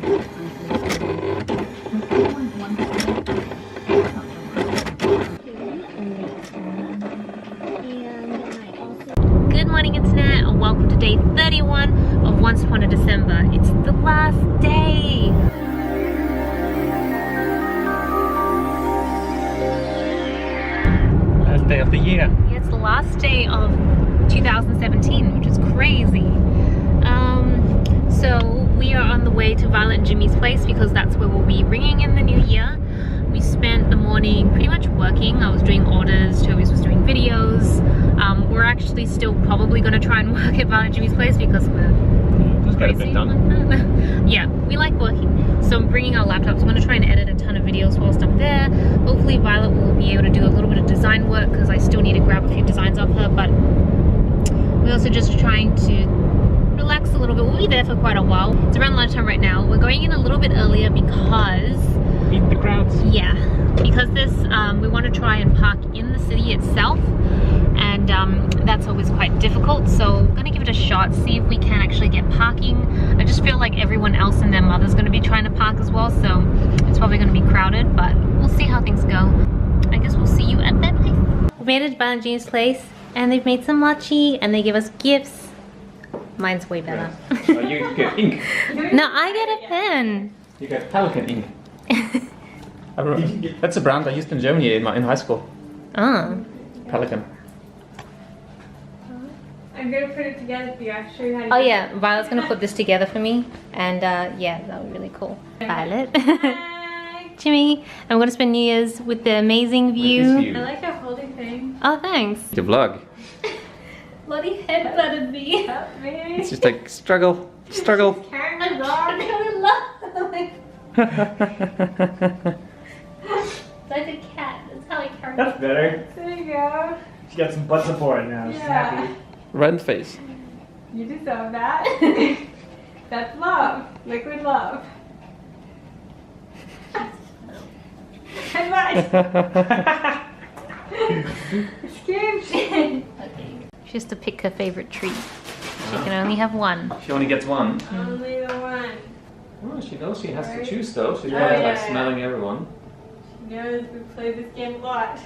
Good morning, internet, and welcome to day 31 of Once Upon a December. It's the last day. Last day of the year. Yeah, it's the last day of 2017, which is crazy. So we are on the way to Violet and Jimmy's place because that's where we'll be ringing in the new year. We spent the morning pretty much working. I was doing orders, Toby was doing videos. We're actually still probably going to try and work at Violet and Jimmy's place because we're Just got a bit done. like that. Yeah, we like working. So I'm bringing our laptops. I'm going to try and edit a ton of videos whilst I'm there. Hopefully Violet will be able to do a little bit of design work because I still need to grab a few designs off her, but we're also just trying to relax a little bit. We'll be there for quite a while. It's around lunchtime right now. We're going in a little bit earlier because Beat the crowds. yeah, because this we want to try and park in the city itself, and that's always quite difficult, so we're gonna give it a shot, see if we can actually get parking. I just feel like everyone else and their mother's gonna be trying to park as well, so it's probably gonna be crowded, but we'll see how things go. I guess we'll see you at that place. We made it to Violet and Jimmy's place, and they've made some mochi, and they give us gifts. Mine's way better. Oh, you get ink. No, I get a pen. You get Pelican ink. That's a brand I used in Germany in high school. Oh. Pelican. I'm gonna put it together for you. I'll show you how to Oh do it. yeah, Violet's gonna put this together for me, and yeah, that would be really cool. Violet, Hi. Jimmy, I'm gonna spend New Year's with the amazing view. I like your holding thing. Oh, thanks. The vlog. Bloody headbutted me. Help me. It's just like struggle. Carrying the dog. Like a cat. That's how I carry. That's better. There you go. She got some butt support now. She's Yeah. happy. Red face. You deserve that. That's love. Liquid love. Headbutt. Excuse. Okay. She has to pick her favorite treat. She can only have one. She only gets one. Only the one. Oh, she knows she has to choose though. She's Oh, probably like yeah. smelling everyone. She knows we play this game a lot.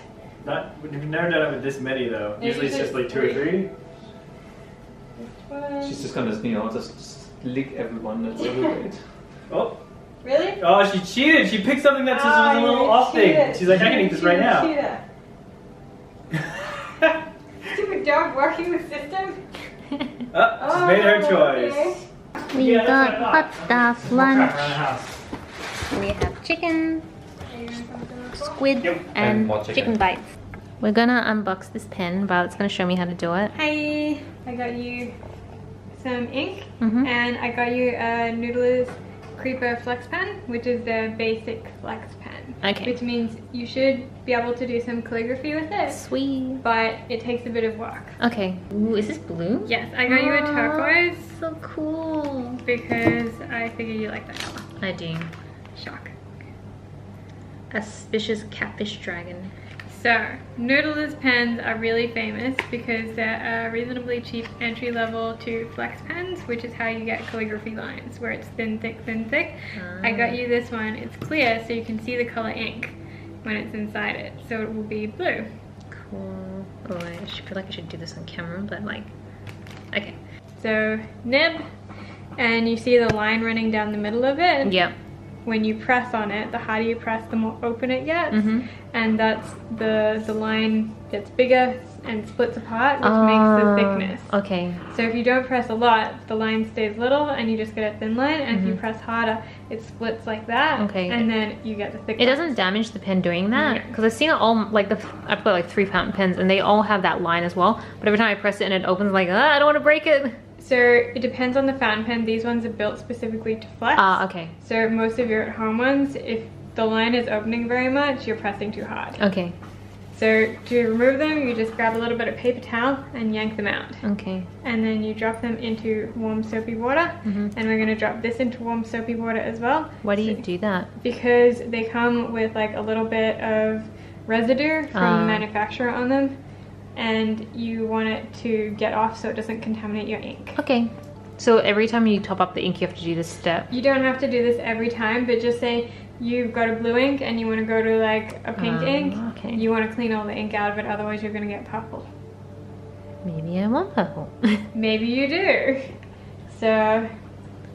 We've never done it with this many though. Yeah, Usually it's just like 2 or 3. She's just gonna, just lick everyone that's overweight. Oh, Really? oh, she cheated. She picked something that just was a little off thing. She's like, I can eat this right now. Stupid dog working the system. Oh, she's made her choice. Okay. We Yeah, got that's hot stuff, More crap lunch. around the house. We have chicken, squid, And and more chicken. chicken bites. We're gonna unbox this pen. Violet's gonna show me how to do it. Hi, I got you some ink, Mhm. and I got you a Noodler's Creeper Flex Pen, which is the basic flex pen. Okay. Which means you should be able to do some calligraphy with it, Sweet. but it takes a bit of work. Okay. Ooh, is this blue? Yes, I got you a turquoise So cool. because I figure you like that color. I do. Shock. Auspicious catfish dragon. So, Noodler's pens are really famous because they're a reasonably cheap entry level to flex pens, which is how you get calligraphy lines, where it's thin, thick, thin, thick. I got you this one. It's clear, so you can see the color ink when it's inside it. So it will be blue. Cool. Oh, I feel like I should do this on camera, but like, okay. So, nib, and you see the line running down the middle of it. Yep. When you press on it, the harder you press, the more open it gets. Mhm. And that's the line gets bigger and splits apart, which makes the thickness. Okay. So if you don't press a lot, the line stays little and you just get a thin line, and if you press harder, it splits like that. Okay. And then you get the thick It line. doesn't damage the pen doing that? Yeah. Because I've seen it all, like I've got like 3 fountain pens and they all have that line as well. But every time I press it and it opens, like, I don't want to break it. So it depends on the fountain pen. These ones are built specifically to flex. Ah, okay. So most of your at-home ones, if the line is opening very much, you're pressing too hard. Okay. So to remove them, you just grab a little bit of paper towel and yank them out. Okay. And then you drop them into warm soapy water. And we're gonna drop this into warm soapy water as well. Why do you do that? Because they come with like a little bit of residue from the manufacturer on them, and you want it to get off so it doesn't contaminate your ink. Okay. So every time you top up the ink, you have to do this step? You don't have to do this every time, but just say you've got a blue ink and you want to go to like a pink ink. Okay. You want to clean all the ink out of it, otherwise you're going to get purple. Maybe I want purple. Maybe you do. So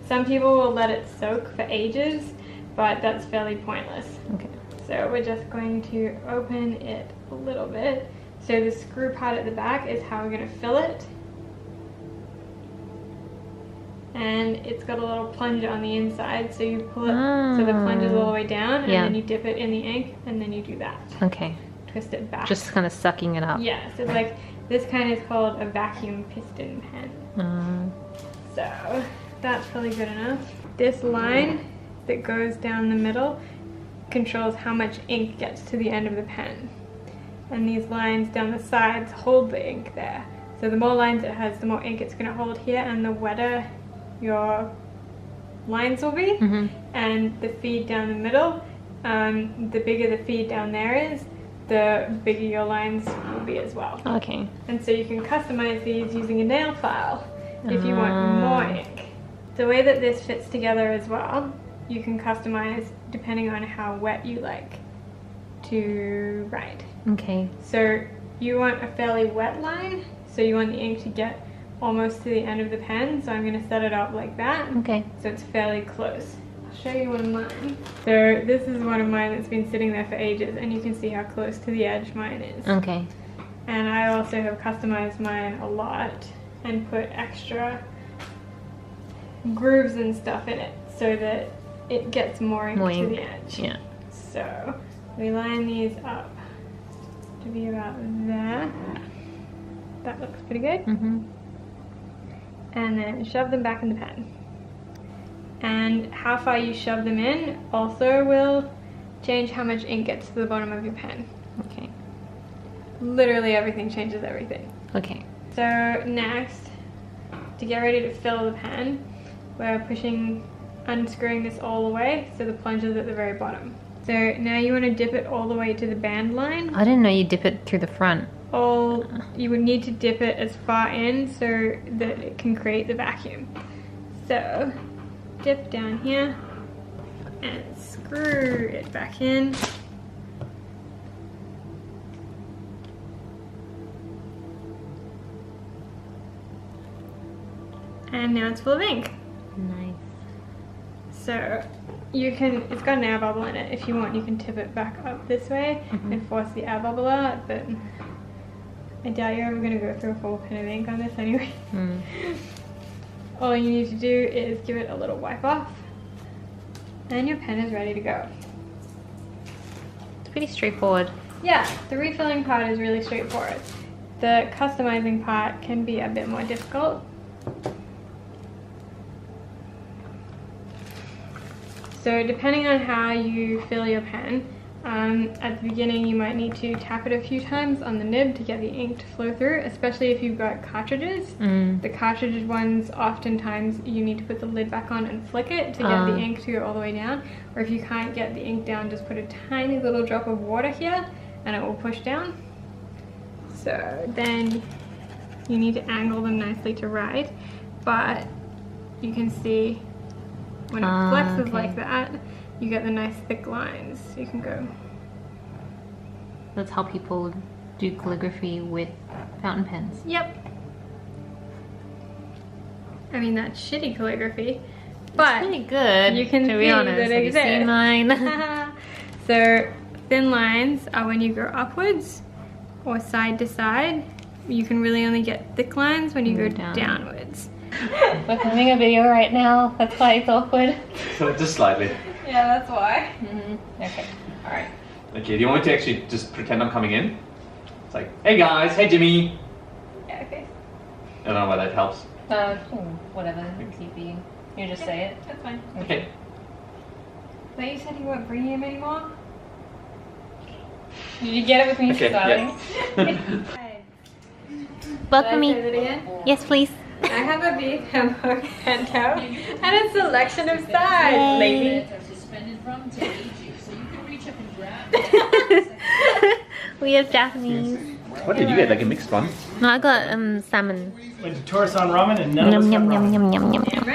some people will let it soak for ages, but that's fairly pointless. Okay. So we're just going to open it a little bit. So the screw part at the back is how we're going to fill it. And it's got a little plunger on the inside, so you pull it so the plunger's all the way down, and then you dip it in the ink, and then you do that. Okay. Twist it back. Just kind of sucking it up. Yeah, so like this kind is called a vacuum piston pen. So that's probably good enough. This line that goes down the middle controls how much ink gets to the end of the pen. And these lines down the sides hold the ink there. So the more lines it has, the more ink it's going to hold here, and the wetter your lines will be. And the feed down the middle, the bigger the feed down there is, the bigger your lines will be as well. Okay. And so you can customize these using a nail file if you want more ink. The way that this fits together as well, you can customize depending on how wet you like to write. Okay. So you want a fairly wet line, so you want the ink to get almost to the end of the pen, so I'm going to set it up like that. Okay. So it's fairly close. I'll show you one of mine. So this is one of mine that's been sitting there for ages, and you can see how close to the edge mine is. Okay. And I also have customized mine a lot and put extra grooves and stuff in it so that it gets more ink to the edge. Yeah. So we line these up to be about there. That looks pretty good. And then shove them back in the pen. And how far you shove them in also will change how much ink gets to the bottom of your pen. Okay. Literally everything changes everything. Okay. So next, to get ready to fill the pen, we're unscrewing this all the way, so the plunger's at the very bottom. So now you want to dip it all the way to the band line. I didn't know you dip it through the front. You would need to dip it as far in so that it can create the vacuum. So dip down here and screw it back in. And now it's full of ink. Nice. So you can, it's got an air bubble in it. If you want, you can tip it back up this way and force the air bubble out, but I doubt you're ever going to go through a full pen of ink on this anyway. All you need to do is give it a little wipe off, and your pen is ready to go. It's pretty straightforward. Yeah, the refilling part is really straightforward. The customizing part can be a bit more difficult. So depending on how you fill your pen, at the beginning you might need to tap it a few times on the nib to get the ink to flow through, especially if you've got cartridges. The cartridge ones, oftentimes you need to put the lid back on and flick it to get the ink to go all the way down. Or if you can't get the ink down, just put a tiny little drop of water here and it will push down. So then you need to angle them nicely to write, but you can see when it flexes like that, you get the nice thick lines. So you can go. That's how people do calligraphy with fountain pens. Yep. I mean, that's shitty calligraphy, but it's pretty good. You can to be see honest. that Have it you seen mine? So thin lines are when you go upwards or side to side. You can really only get thick lines when you go downwards. We're filming a video right now. That's why it's awkward. Just slightly. Yeah, that's why. Okay. All right. Okay. Do you want me to actually just pretend I'm coming in? It's like, hey guys, hey Jimmy. Yeah, okay. I don't know why that helps. Whatever. You just say it. That's fine. Okay. But you said you weren't bringing him anymore? Did you get it with me starting? Yeah. Welcome me. Say that again? Yes, please. I have a beef hamburger handout and a selection of sides, lady. Suspended from to aid you, so you can reach up and grab it. We have Japanese. What did you get? Like a mixed one? No, I got salmon. Went to Torasan ramen and none of us got Yum, yum, ramen. yum, yum, yum, yum, yum.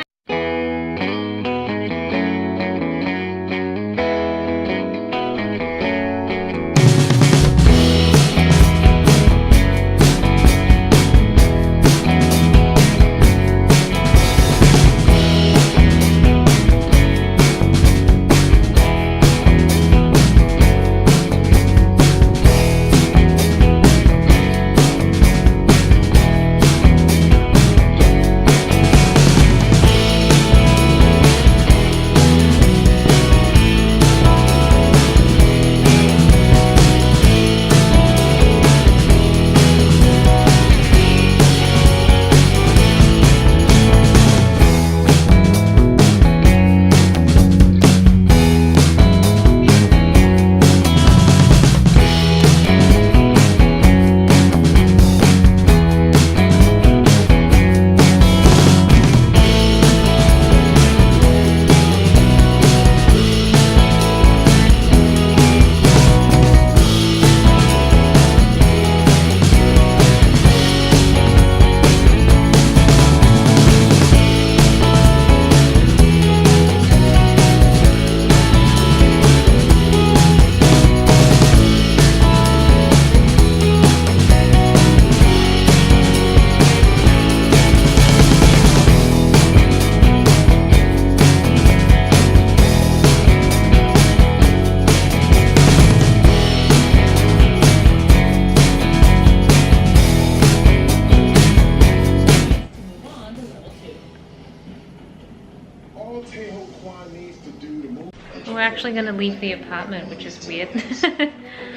We're actually gonna leave the apartment, which is weird.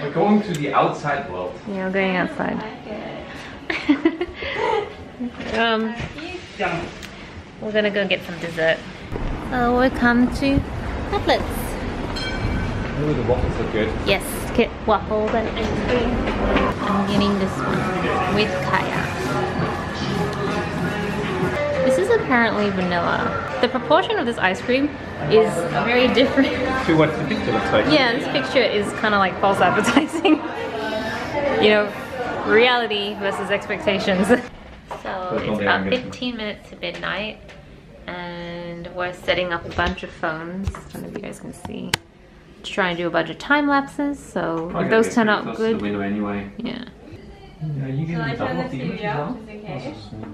We're going to the outside world. Yeah, we're going outside. We're gonna go get some dessert. So we come to tablets. Oh, the waffles are good. Yes, get waffles and ice cream. I'm getting this one with kaya. This is apparently vanilla. The proportion of this ice cream is very different. So what the picture looks like? Yeah, this picture is kind of like false advertising. You know, reality versus expectations. So it's about 15 minutes to midnight and we're setting up a bunch of phones. I don't know if you guys can see. To try and do a bunch of time lapses. So if those turn out good. The window anyway. Yeah. Yeah, you can double the image as well.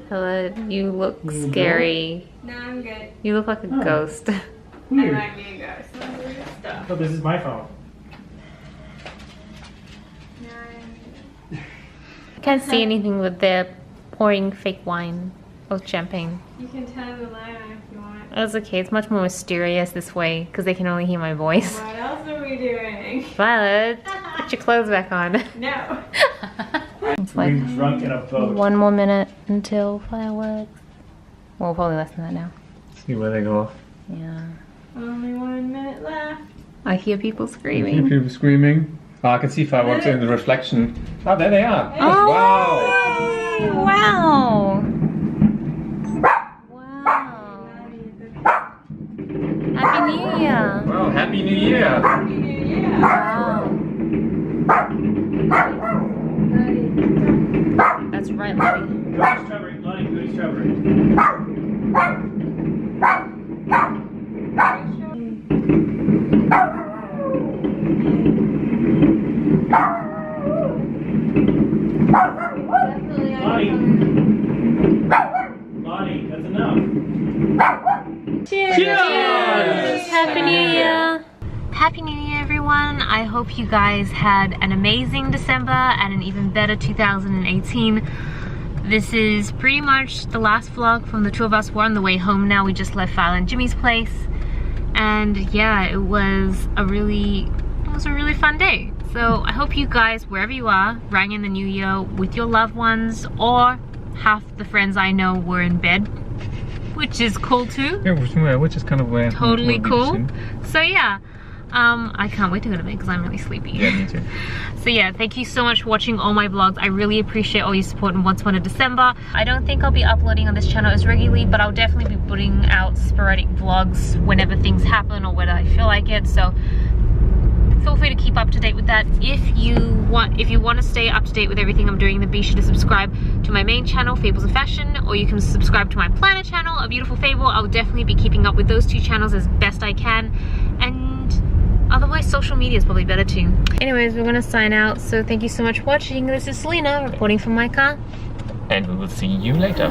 Hello, you look scary. No, I'm good. You look like a ghost. I might be a ghost. Oh, this is my phone. Can't see anything with their pouring fake wine or champagne. You can turn the light on if you want. That's okay, it's much more mysterious this way because they can only hear my voice. What else are we doing? Violet, put your clothes back on. No. It's like Being drunk in a boat. 1 more minute until fireworks. Well, probably less than that now. See where they go off. Yeah. Only 1 minute left. I hear people screaming. People screaming. Oh, I can see fireworks in the reflection. Oh, there they are. Oh, Wow. wow. Wow. Happy New Year. Wow, Happy New Year. Happy New Year. Wow. That's right, Lottie. Goody strawberry, Lottie, goody strawberry. Lottie. Lottie, that's enough. Cheers. Cheers. Happy New Year. Happy New Year, everyone. I hope you guys had an amazing December and an even better 2018. This is pretty much the last vlog from the two of us. We're on the way home now. We just left Violet and Jimmy's place. And yeah, it was a really fun day. So I hope you guys, wherever you are, rang in the new year with your loved ones, or half the friends I know were in bed, which is cool too. Yeah, which is kind of where Totally we'll be cool. soon. So yeah, I can't wait to go to bed because I'm really sleepy. Yeah, me too. So yeah, thank you so much for watching all my vlogs. I really appreciate all your support in Once Upon a December. I don't think I'll be uploading on this channel as regularly, but I'll definitely be putting out sporadic vlogs whenever things happen or when I feel like it. So feel free to keep up to date with that. If you want to stay up to date with everything I'm doing, then be sure to subscribe to my main channel, Fables of Fashion, or you can subscribe to my planner channel, A Beautiful Fable. I'll definitely be keeping up with those two channels as best I can, and otherwise social media is probably better too. Anyways, we're gonna sign out, so thank you so much for watching. This is Celina reporting from my car, and we will see you later.